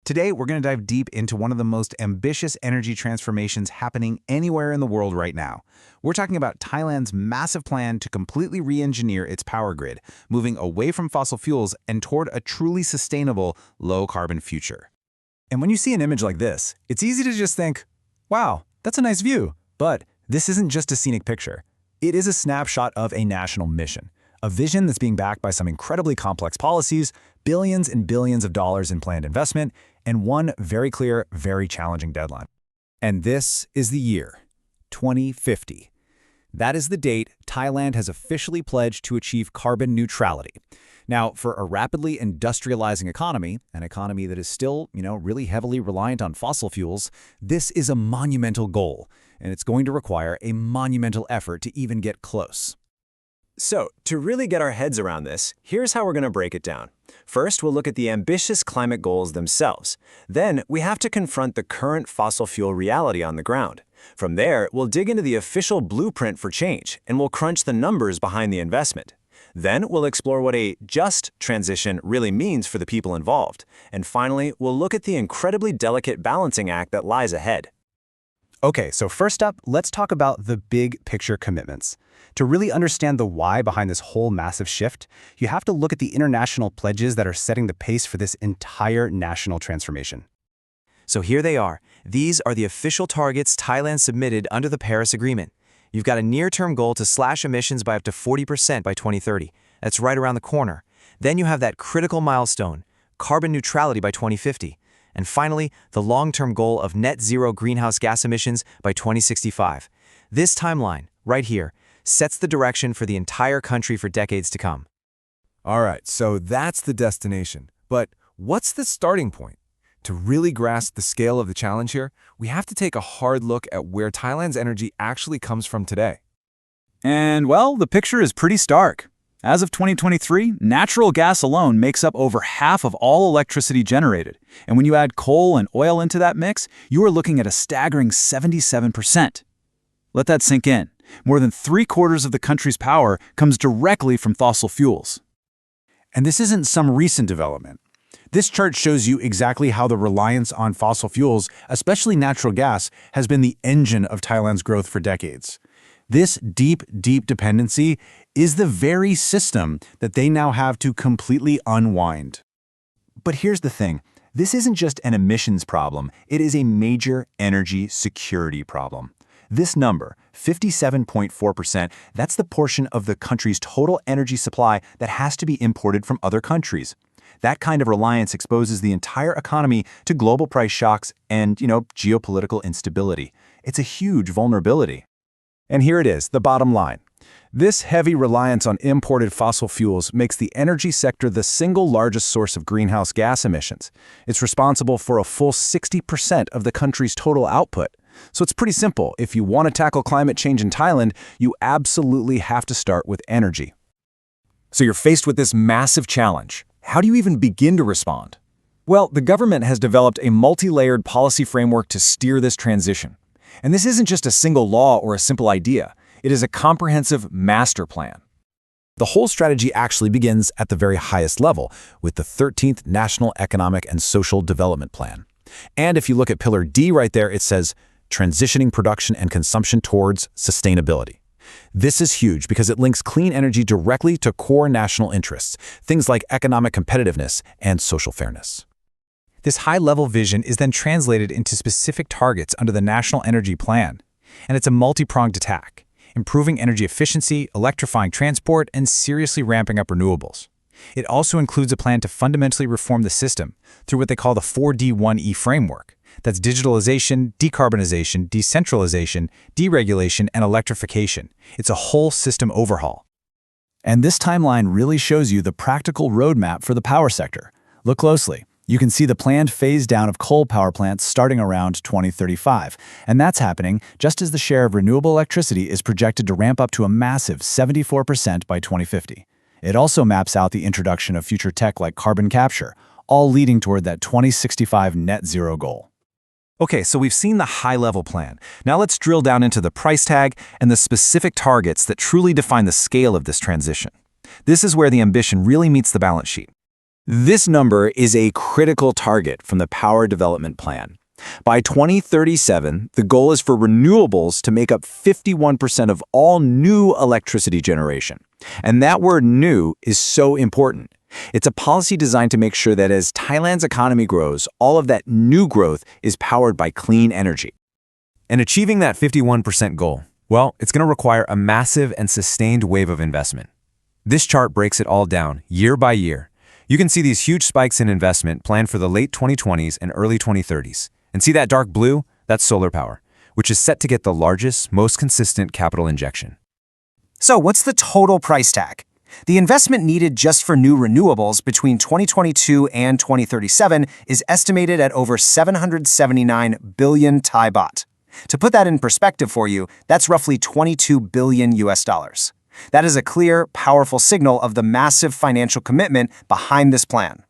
Today, we're going to dive deep into one of the most ambitious energy transformations happening anywhere in the world right now. We're talking about Thailand's massive plan to completely re-engineer its power grid, moving away from fossil fuels and toward a truly sustainable, low-carbon future. And when you see an image like this, it's easy to just think, wow, that's a nice view. But this isn't just a scenic picture. It is a snapshot of a national mission, a vision that's being backed by some incredibly complex policies, billions and billions of dollars in planned investment, and one very clear, very challenging deadline. And this is the year, 2050. That is the date Thailand has officially pledged to achieve carbon neutrality. Now, for a rapidly industrializing economy, an economy that is still, really heavily reliant on fossil fuels, this is a monumental goal, and it's going to require a monumental effort to even get close. So, to really get our heads around this, here's how we're going to break it down. First, we'll look at the ambitious climate goals themselves. Then, we have to confront the current fossil fuel reality on the ground. From there, we'll dig into the official blueprint for change, and we'll crunch the numbers behind the investment. Then, we'll explore what a just transition really means for the people involved. And finally, we'll look at the incredibly delicate balancing act that lies ahead. Okay, so first up, let's talk about the big picture commitments. To really understand the why behind this whole massive shift, you have to look at the international pledges that are setting the pace for this entire national transformation. So here they are. These are the official targets Thailand submitted under the Paris Agreement. You've got a near-term goal to slash emissions by up to 40% by 2030. That's right around the corner. Then you have that critical milestone, carbon neutrality by 2050. And finally, the long-term goal of net zero greenhouse gas emissions by 2065. This timeline, right here, sets the direction for the entire country for decades to come. All right, so that's the destination. But what's the starting point? To really grasp the scale of the challenge here, we have to take a hard look at where Thailand's energy actually comes from today. And, well, the picture is pretty stark. As of 2023, natural gas alone makes up over half of all electricity generated. And when you add coal and oil into that mix, you are looking at a staggering 77%. Let that sink in. More than 3/4 of the country's power comes directly from fossil fuels. And this isn't some recent development. This chart shows you exactly how the reliance on fossil fuels, especially natural gas, has been the engine of Thailand's growth for decades. This deep dependency is the very system that they now have to completely unwind. But here's the thing. This isn't just an emissions problem. It is a major energy security problem. This number, 57.4%, that's the portion of the country's total energy supply that has to be imported from other countries. That kind of reliance exposes the entire economy to global price shocks and, geopolitical instability. It's a huge vulnerability. And here it is, the bottom line. This heavy reliance on imported fossil fuels makes the energy sector the single largest source of greenhouse gas emissions. It's responsible for a full 60% of the country's total output. So it's pretty simple. If you want to tackle climate change in Thailand, you absolutely have to start with energy. So you're faced with this massive challenge. How do you even begin to respond? Well, the government has developed a multi-layered policy framework to steer this transition. And this isn't just a single law or a simple idea. It is a comprehensive master plan. The whole strategy actually begins at the very highest level with the 13th National Economic and Social Development Plan. And if you look at Pillar D right there, it says, transitioning production and consumption towards sustainability. This is huge because it links clean energy directly to core national interests, things like economic competitiveness and social fairness. This high-level vision is then translated into specific targets under the National Energy Plan. And it's a multi-pronged attack, improving energy efficiency, electrifying transport, and seriously ramping up renewables. It also includes a plan to fundamentally reform the system through what they call the 4D1E framework. That's digitalization, decarbonization, decentralization, deregulation, and electrification. It's a whole system overhaul. And this timeline really shows you the practical roadmap for the power sector. Look closely. You can see the planned phase down of coal power plants starting around 2035. And that's happening just as the share of renewable electricity is projected to ramp up to a massive 74% by 2050. It also maps out the introduction of future tech like carbon capture, all leading toward that 2065 net zero goal. Okay, so we've seen the high-level plan. Now let's drill down into the price tag and the specific targets that truly define the scale of this transition. This is where the ambition really meets the balance sheet. This number is a critical target from the Power Development Plan. By 2037, the goal is for renewables to make up 51% of all new electricity generation. And that word new is so important. It's a policy designed to make sure that as Thailand's economy grows, all of that new growth is powered by clean energy. And achieving that 51% goal, well, it's going to require a massive and sustained wave of investment. This chart breaks it all down, year by year. You can see these huge spikes in investment planned for the late 2020s and early 2030s. And see that dark blue? That's solar power, which is set to get the largest, most consistent capital injection. So what's the total price tag? The investment needed just for new renewables between 2022 and 2037 is estimated at over 779 billion Thai baht. To put that in perspective for you, that's roughly 22 billion US dollars. That is a clear, powerful signal of the massive financial commitment behind this plan.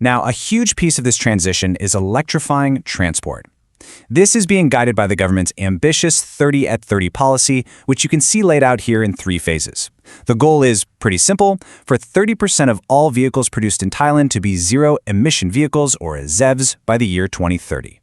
Now, a huge piece of this transition is electrifying transport. This is being guided by the government's ambitious 30 at 30 policy, which you can see laid out here in 3 phases. The goal is pretty simple, for 30% of all vehicles produced in Thailand to be zero-emission vehicles, or ZEVs, by the year 2030.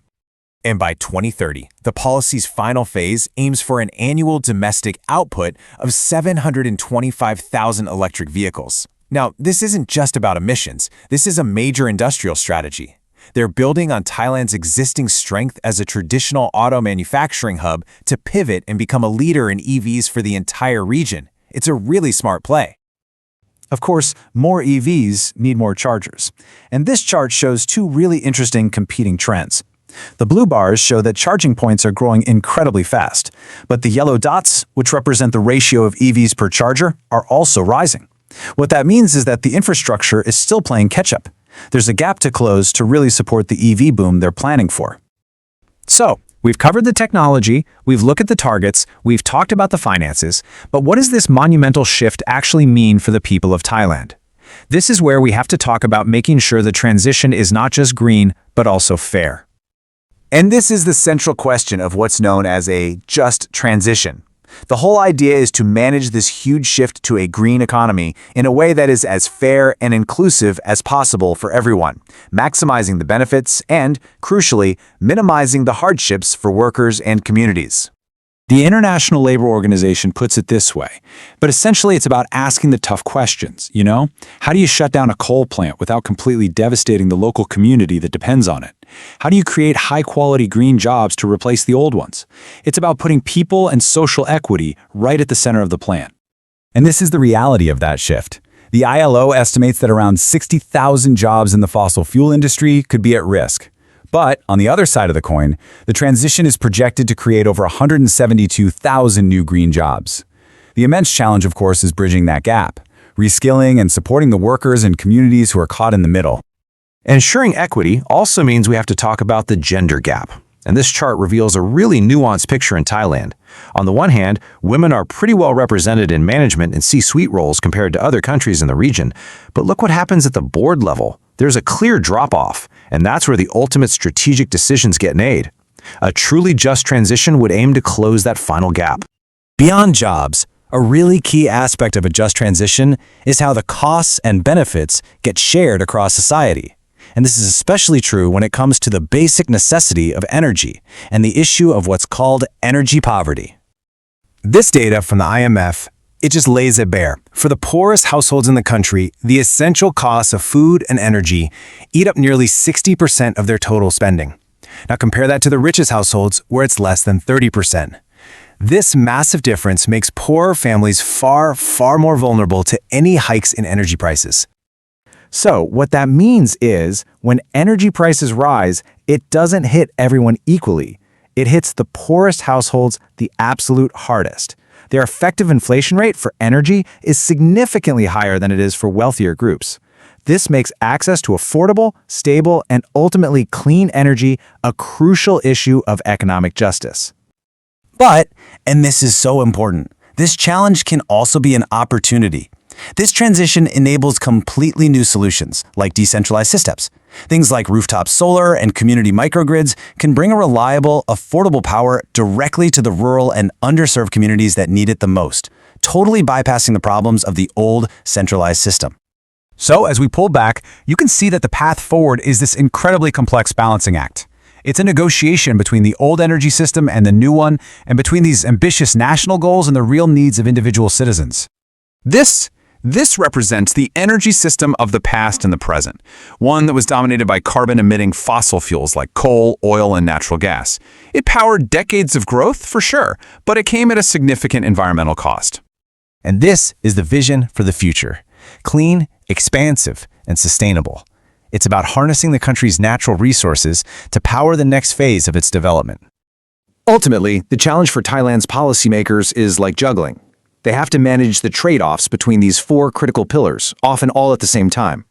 And by 2030, the policy's final phase aims for an annual domestic output of 725,000 electric vehicles. Now, this isn't just about emissions. This is a major industrial strategy. They're building on Thailand's existing strength as a traditional auto manufacturing hub to pivot and become a leader in EVs for the entire region. It's a really smart play. Of course, more EVs need more chargers. And this chart shows 2 really interesting competing trends. The blue bars show that charging points are growing incredibly fast, but the yellow dots, which represent the ratio of EVs per charger, are also rising. What that means is that the infrastructure is still playing catch-up. There's a gap to close to really support the EV boom they're planning for. So, we've covered the technology, we've looked at the targets, we've talked about the finances, but what does this monumental shift actually mean for the people of Thailand? This is where we have to talk about making sure the transition is not just green, but also fair. And this is the central question of what's known as a just transition. The whole idea is to manage this huge shift to a green economy in a way that is as fair and inclusive as possible for everyone, maximizing the benefits and, crucially, minimizing the hardships for workers and communities. The International Labor Organization puts it this way, but essentially it's about asking the tough questions, How do you shut down a coal plant without completely devastating the local community that depends on it? How do you create high-quality green jobs to replace the old ones? It's about putting people and social equity right at the center of the plan. And this is the reality of that shift. The ILO estimates that around 60,000 jobs in the fossil fuel industry could be at risk. But on the other side of the coin, the transition is projected to create over 172,000 new green jobs. The immense challenge, of course, is bridging that gap, reskilling and supporting the workers and communities who are caught in the middle. Ensuring equity also means we have to talk about the gender gap. And this chart reveals a really nuanced picture in Thailand. On the one hand, women are pretty well represented in management and C-suite roles compared to other countries in the region. But look what happens at the board level. There's a clear drop-off, and that's where the ultimate strategic decisions get made. A truly just transition would aim to close that final gap. Beyond jobs, a really key aspect of a just transition is how the costs and benefits get shared across society. And this is especially true when it comes to the basic necessity of energy and the issue of what's called energy poverty. This data from the IMF, it just lays it bare. For the poorest households in the country, the essential costs of food and energy eat up nearly 60% of their total spending. Now compare that to the richest households, where it's less than 30%. This massive difference makes poorer families far, far more vulnerable to any hikes in energy prices. So what that means is when energy prices rise, it doesn't hit everyone equally. It hits the poorest households the absolute hardest. Their effective inflation rate for energy is significantly higher than it is for wealthier groups. This makes access to affordable, stable, and ultimately clean energy a crucial issue of economic justice. But, and this is so important, this challenge can also be an opportunity. This transition enables completely new solutions, like decentralized systems. Things like rooftop solar and community microgrids can bring a reliable, affordable power directly to the rural and underserved communities that need it the most, totally bypassing the problems of the old, centralized system. So, as we pull back, you can see that the path forward is this incredibly complex balancing act. It's a negotiation between the old energy system and the new one, and between these ambitious national goals and the real needs of individual citizens. This represents the energy system of the past and the present, one that was dominated by carbon-emitting fossil fuels like coal, oil, and natural gas. It powered decades of growth, for sure, but it came at a significant environmental cost. And this is the vision for the future. Clean, expansive, and sustainable. It's about harnessing the country's natural resources to power the next phase of its development. Ultimately, the challenge for Thailand's policymakers is like juggling. They have to manage the trade-offs between these four critical pillars, often all at the same time.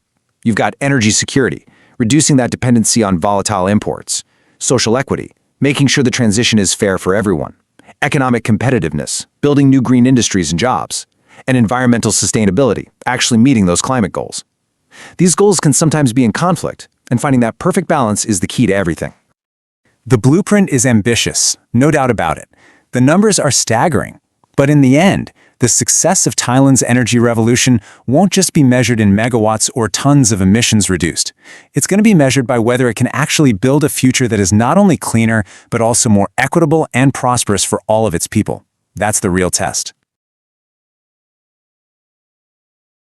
You've got energy security, reducing that dependency on volatile imports; social equity, making sure the transition is fair for everyone; economic competitiveness, building new green industries and jobs; and environmental sustainability, actually meeting those climate goals. These goals can sometimes be in conflict, and finding that perfect balance is the key to everything. The blueprint is ambitious, no doubt about it. The numbers are staggering. But in the end, the success of Thailand's energy revolution won't just be measured in megawatts or tons of emissions reduced. It's going to be measured by whether it can actually build a future that is not only cleaner, but also more equitable and prosperous for all of its people. That's the real test.